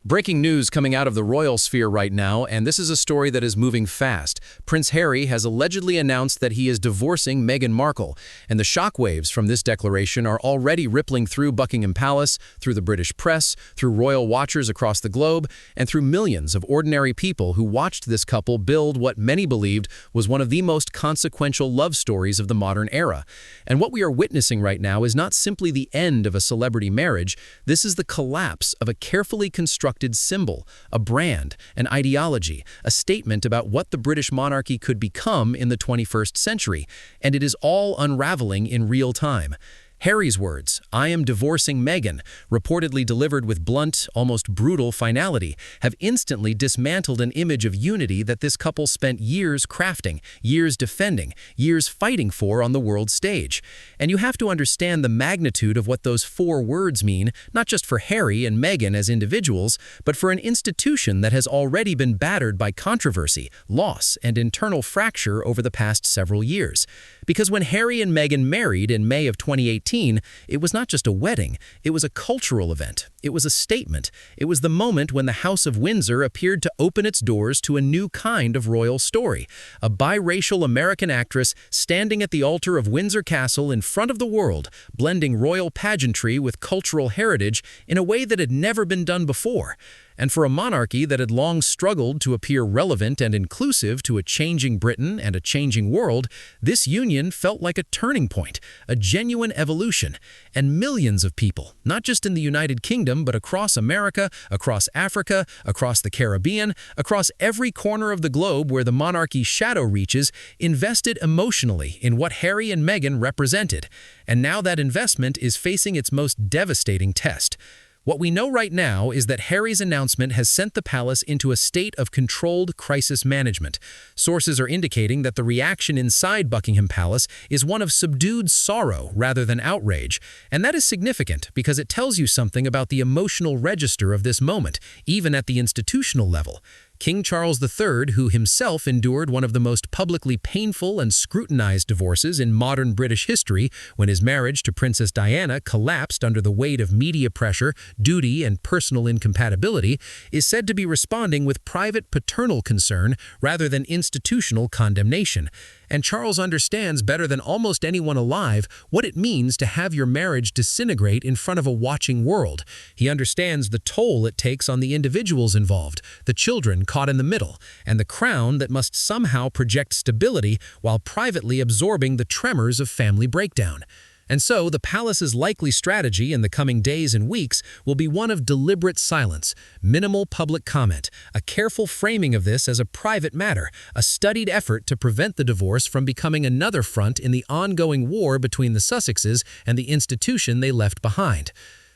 Breaking news coming out of the royal sphere right now, and this is a story that is moving fast. Prince Harry has allegedly announced that he is divorcing Meghan Markle, and the shockwaves from this declaration are already rippling through Buckingham Palace, through the British press, through royal watchers across the globe, and through millions of ordinary people who watched this couple build what many believed was one of the most consequential love stories of the modern era. And what we are witnessing right now is not simply the end of a celebrity marriage, this is the collapse of a carefully constructed symbol, a brand, an ideology, a statement about what the British monarchy could become in the 21st century, and it is all unraveling in real time. Harry's words, "I am divorcing Meghan," reportedly delivered with blunt, almost brutal finality, have instantly dismantled an image of unity that this couple spent years crafting, years defending, years fighting for on the world stage. And you have to understand the magnitude of what those four words mean, not just for Harry and Meghan as individuals, but for an institution that has already been battered by controversy, loss, and internal fracture over the past several years. Because when Harry and Meghan married in May of 2018, it was not just a wedding, it was a cultural event. It was a statement. It was the moment when the House of Windsor appeared to open its doors to a new kind of royal story. A biracial American actress standing at the altar of Windsor Castle in front of the world, blending royal pageantry with cultural heritage in a way that had never been done before. And for a monarchy that had long struggled to appear relevant and inclusive to a changing Britain and a changing world, this union felt like a turning point, a genuine evolution. And millions of people, not just in the United Kingdom, but across America, across Africa, across the Caribbean, across every corner of the globe where the monarchy's shadow reaches, invested emotionally in what Harry and Meghan represented. And now that investment is facing its most devastating test. What we know right now is that Harry's announcement has sent the palace into a state of controlled crisis management. Sources are indicating that the reaction inside Buckingham Palace is one of subdued sorrow rather than outrage. And that is significant because it tells you something about the emotional register of this moment, even at the institutional level. King Charles III, who himself endured one of the most publicly painful and scrutinized divorces in modern British history when his marriage to Princess Diana collapsed under the weight of media pressure, duty, and personal incompatibility, is said to be responding with private paternal concern rather than institutional condemnation. And Charles understands better than almost anyone alive what it means to have your marriage disintegrate in front of a watching world. He understands the toll it takes on the individuals involved, the children caught in the middle, and the crown that must somehow project stability while privately absorbing the tremors of family breakdown. And so, the palace's likely strategy in the coming days and weeks will be one of deliberate silence, minimal public comment, a careful framing of this as a private matter, a studied effort to prevent the divorce from becoming another front in the ongoing war between the Sussexes and the institution they left behind.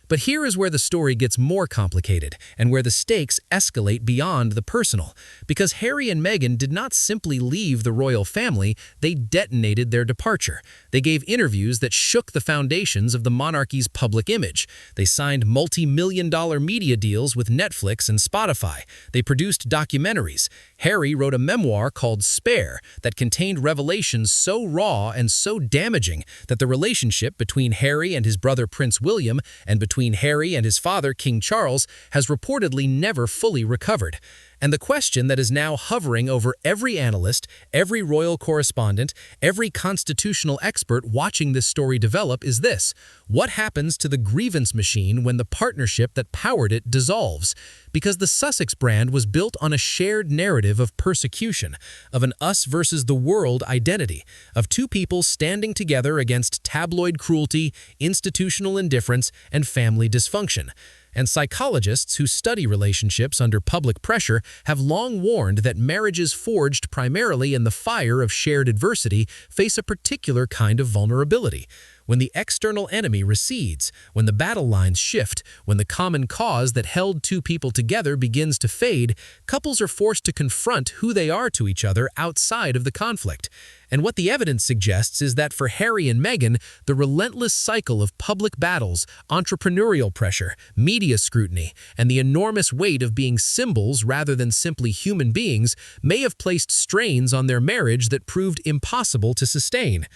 But here is where the story gets more complicated and where the stakes escalate beyond the personal. Because Harry and Meghan did not simply leave the royal family, they detonated their departure. They gave interviews that shook the foundations of the monarchy's public image. They signed multi-million-dollar media deals with Netflix and Spotify. They produced documentaries. Harry wrote a memoir called Spare that contained revelations so raw and so damaging that the relationship between Harry and his brother Prince William and between Harry and his father, King Charles, has reportedly never fully recovered. And the question that is now hovering over every analyst, every royal correspondent, every constitutional expert watching this story develop is this: what happens to the grievance machine when the partnership that powered it dissolves? Because the Sussex brand was built on a shared narrative of persecution, of an us versus the world identity, of two people standing together against tabloid cruelty, institutional indifference, and family dysfunction. And psychologists who study relationships under public pressure have long warned that marriages forged primarily in the fire of shared adversity face a particular kind of vulnerability. When the external enemy recedes, when the battle lines shift, when the common cause that held two people together begins to fade, couples are forced to confront who they are to each other outside of the conflict. And what the evidence suggests is that for Harry and Meghan, the relentless cycle of public battles, entrepreneurial pressure, media scrutiny, and the enormous weight of being symbols rather than simply human beings may have placed strains on their marriage that proved impossible to sustain.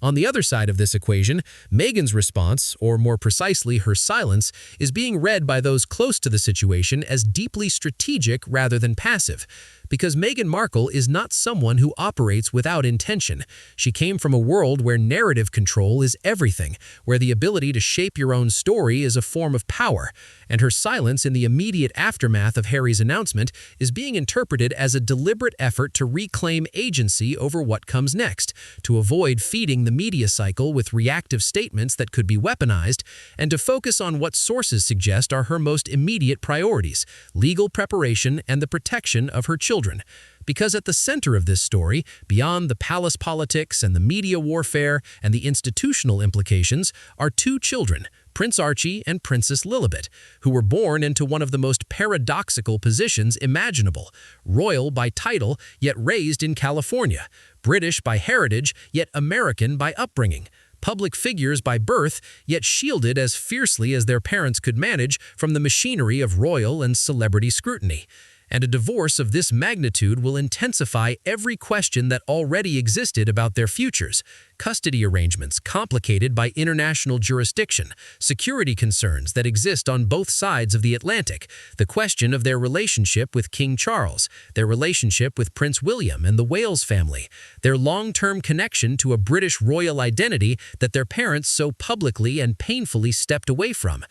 On the other side of this equation, Meghan's response, or more precisely her silence, is being read by those close to the situation as deeply strategic rather than passive. Because Meghan Markle is not someone who operates without intention. She came from a world where narrative control is everything, where the ability to shape your own story is a form of power, and her silence in the immediate aftermath of Harry's announcement is being interpreted as a deliberate effort to reclaim agency over what comes next, to avoid feeding the media cycle with reactive statements that could be weaponized, and to focus on what sources suggest are her most immediate priorities: legal preparation and the protection of her children. Because at the center of this story, beyond the palace politics and the media warfare and the institutional implications, are two children, Prince Archie and Princess Lilibet, who were born into one of the most paradoxical positions imaginable: royal by title, yet raised in California; British by heritage, yet American by upbringing; public figures by birth, yet shielded as fiercely as their parents could manage from the machinery of royal and celebrity scrutiny. And a divorce of this magnitude will intensify every question that already existed about their futures: custody arrangements complicated by international jurisdiction, security concerns that exist on both sides of the Atlantic, the question of their relationship with King Charles, their relationship with Prince William and the Wales family, their long-term connection to a British royal identity that their parents so publicly and painfully stepped away from.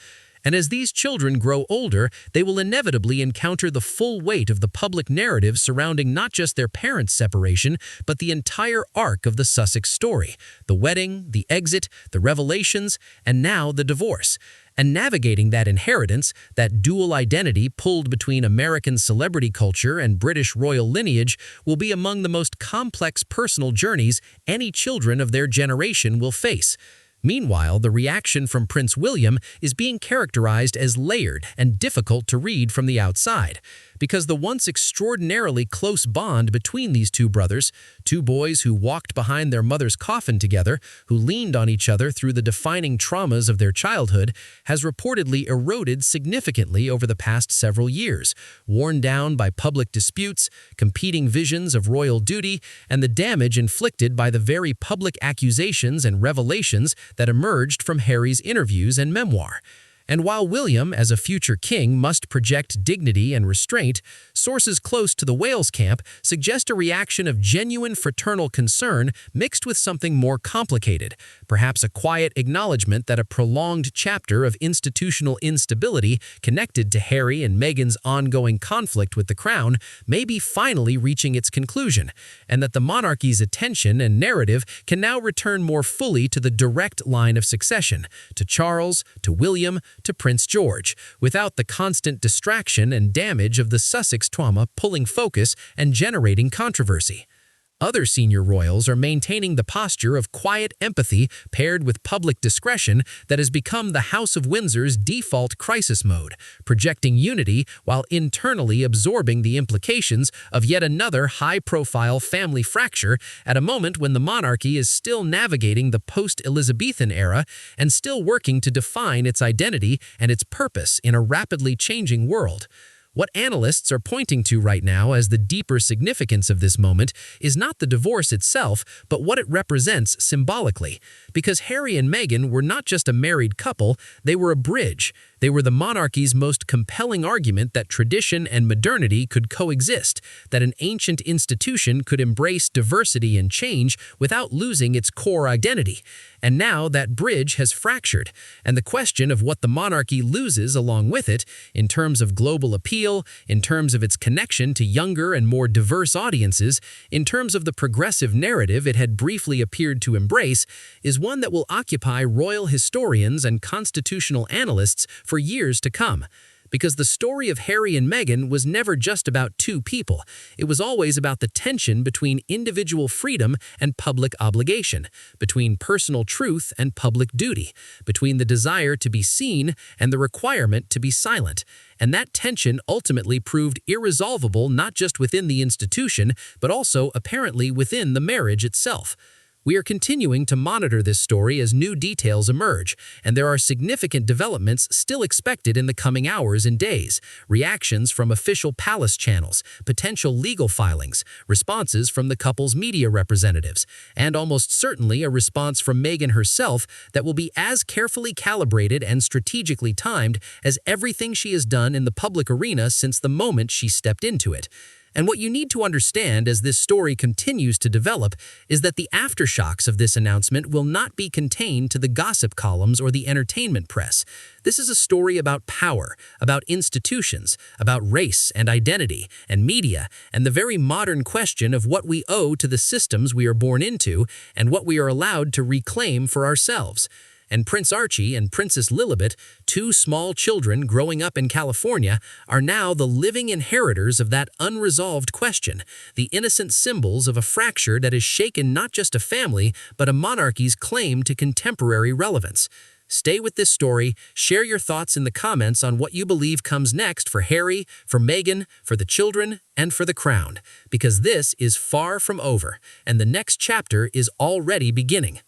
And as these children grow older, they will inevitably encounter the full weight of the public narrative surrounding not just their parents' separation, but the entire arc of the Sussex story: the wedding, the exit, the revelations, and now the divorce. And navigating that inheritance, that dual identity pulled between American celebrity culture and British royal lineage, will be among the most complex personal journeys any children of their generation will face. Meanwhile, the reaction from Prince William is being characterized as layered and difficult to read from the outside, because the once extraordinarily close bond between these two brothers, two boys who walked behind their mother's coffin together, who leaned on each other through the defining traumas of their childhood, has reportedly eroded significantly over the past several years, worn down by public disputes, competing visions of royal duty, and the damage inflicted by the very public accusations and revelations that emerged from Harry's interviews and memoir. And while William, as a future king, must project dignity and restraint, sources close to the Wales camp suggest a reaction of genuine fraternal concern mixed with something more complicated, perhaps a quiet acknowledgement that a prolonged chapter of institutional instability connected to Harry and Meghan's ongoing conflict with the crown may be finally reaching its conclusion, and that the monarchy's attention and narrative can now return more fully to the direct line of succession, to Charles, to William, to Prince George, without the constant distraction and damage of the Sussex trauma pulling focus and generating controversy. Other senior royals are maintaining the posture of quiet empathy paired with public discretion that has become the House of Windsor's default crisis mode, projecting unity while internally absorbing the implications of yet another high-profile family fracture at a moment when the monarchy is still navigating the post-Elizabethan era and still working to define its identity and its purpose in a rapidly changing world. What analysts are pointing to right now as the deeper significance of this moment is not the divorce itself, but what it represents symbolically. Because Harry and Meghan were not just a married couple, they were a bridge. They were the monarchy's most compelling argument that tradition and modernity could coexist, that an ancient institution could embrace diversity and change without losing its core identity. And now that bridge has fractured, and the question of what the monarchy loses along with it, in terms of global appeal, in terms of its connection to younger and more diverse audiences, in terms of the progressive narrative it had briefly appeared to embrace, is one that will occupy royal historians and constitutional analysts for years to come. Because the story of Harry and Meghan was never just about two people. It was always about the tension between individual freedom and public obligation, between personal truth and public duty, between the desire to be seen and the requirement to be silent. And that tension ultimately proved irresolvable not just within the institution, but also apparently within the marriage itself. We are continuing to monitor this story as new details emerge, and there are significant developments still expected in the coming hours and days. Reactions from official palace channels, potential legal filings, responses from the couple's media representatives, and almost certainly a response from Meghan herself that will be as carefully calibrated and strategically timed as everything she has done in the public arena since the moment she stepped into it. And what you need to understand as this story continues to develop is that the aftershocks of this announcement will not be contained to the gossip columns or the entertainment press. This is a story about power, about institutions, about race and identity and media, and the very modern question of what we owe to the systems we are born into and what we are allowed to reclaim for ourselves. And Prince Archie and Princess Lilibet, two small children growing up in California, are now the living inheritors of that unresolved question, the innocent symbols of a fracture that has shaken not just a family, but a monarchy's claim to contemporary relevance. Stay with this story, share your thoughts in the comments on what you believe comes next for Harry, for Meghan, for the children, and for the crown, because this is far from over, and the next chapter is already beginning.